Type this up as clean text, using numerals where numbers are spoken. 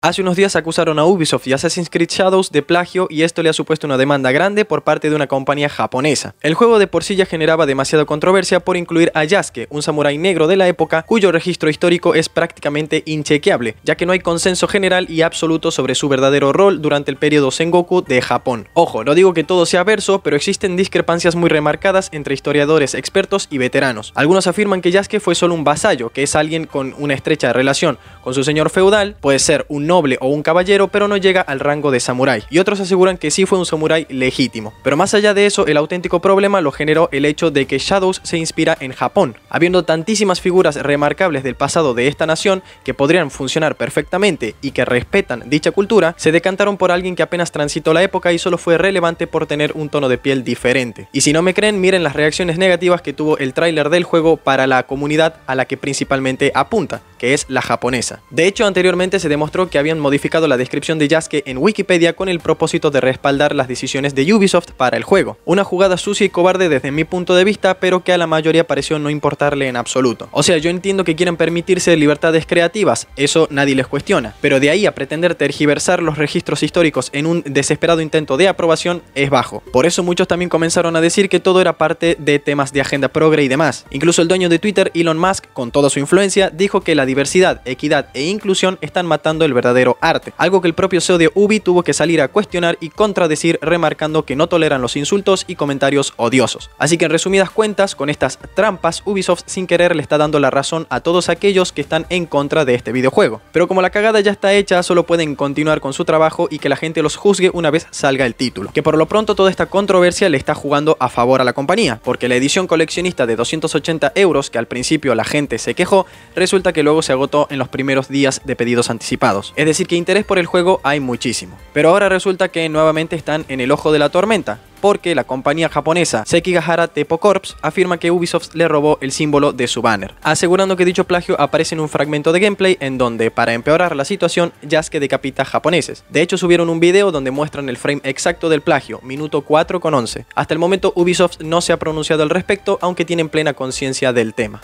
Hace unos días acusaron a Ubisoft y Assassin's Creed Shadows de plagio y esto le ha supuesto una demanda grande por parte de una compañía japonesa. El juego de por sí ya generaba demasiada controversia por incluir a Yasuke, un samurái negro de la época cuyo registro histórico es prácticamente inchequeable, ya que no hay consenso general y absoluto sobre su verdadero rol durante el periodo Sengoku de Japón. Ojo, no digo que todo sea verso, pero existen discrepancias muy remarcadas entre historiadores expertos y veteranos. Algunos afirman que Yasuke fue solo un vasallo, que es alguien con una estrecha relación con su señor feudal, puede ser un noble o un caballero, pero no llega al rango de samurái. Y otros aseguran que sí fue un samurái legítimo. Pero más allá de eso, el auténtico problema lo generó el hecho de que Shadows se inspira en Japón. Habiendo tantísimas figuras remarcables del pasado de esta nación que podrían funcionar perfectamente y que respetan dicha cultura, se decantaron por alguien que apenas transitó la época y solo fue relevante por tener un tono de piel diferente. Y si no me creen, miren las reacciones negativas que tuvo el tráiler del juego para la comunidad a la que principalmente apunta, que es la japonesa. De hecho, anteriormente se demostró que habían modificado la descripción de Yasuke en Wikipedia con el propósito de respaldar las decisiones de Ubisoft para el juego. Una jugada sucia y cobarde desde mi punto de vista, pero que a la mayoría pareció no importarle en absoluto. O sea, yo entiendo que quieren permitirse libertades creativas, eso nadie les cuestiona, pero de ahí a pretender tergiversar los registros históricos en un desesperado intento de aprobación es bajo. Por eso muchos también comenzaron a decir que todo era parte de temas de agenda progre y demás. Incluso el dueño de Twitter, Elon Musk, con toda su influencia, dijo que la diversidad, equidad e inclusión están matando el verdadero arte, algo que el propio CEO de Ubi tuvo que salir a cuestionar y contradecir, remarcando que no toleran los insultos y comentarios odiosos. Así que en resumidas cuentas, con estas trampas, Ubisoft sin querer le está dando la razón a todos aquellos que están en contra de este videojuego. Pero como la cagada ya está hecha, solo pueden continuar con su trabajo y que la gente los juzgue una vez salga el título. Que por lo pronto toda esta controversia le está jugando a favor a la compañía, porque la edición coleccionista de 280 €, que al principio la gente se quejó, resulta que luego se agotó en los primeros días de pedidos anticipados. Es decir, que interés por el juego hay muchísimo. Pero ahora resulta que nuevamente están en el ojo de la tormenta, porque la compañía japonesa Sekigahara Teppo Corps afirma que Ubisoft le robó el símbolo de su banner, asegurando que dicho plagio aparece en un fragmento de gameplay en donde, para empeorar la situación, Yasuke decapita japoneses. De hecho, subieron un video donde muestran el frame exacto del plagio, minuto 4:11. Hasta el momento Ubisoft no se ha pronunciado al respecto, aunque tienen plena conciencia del tema.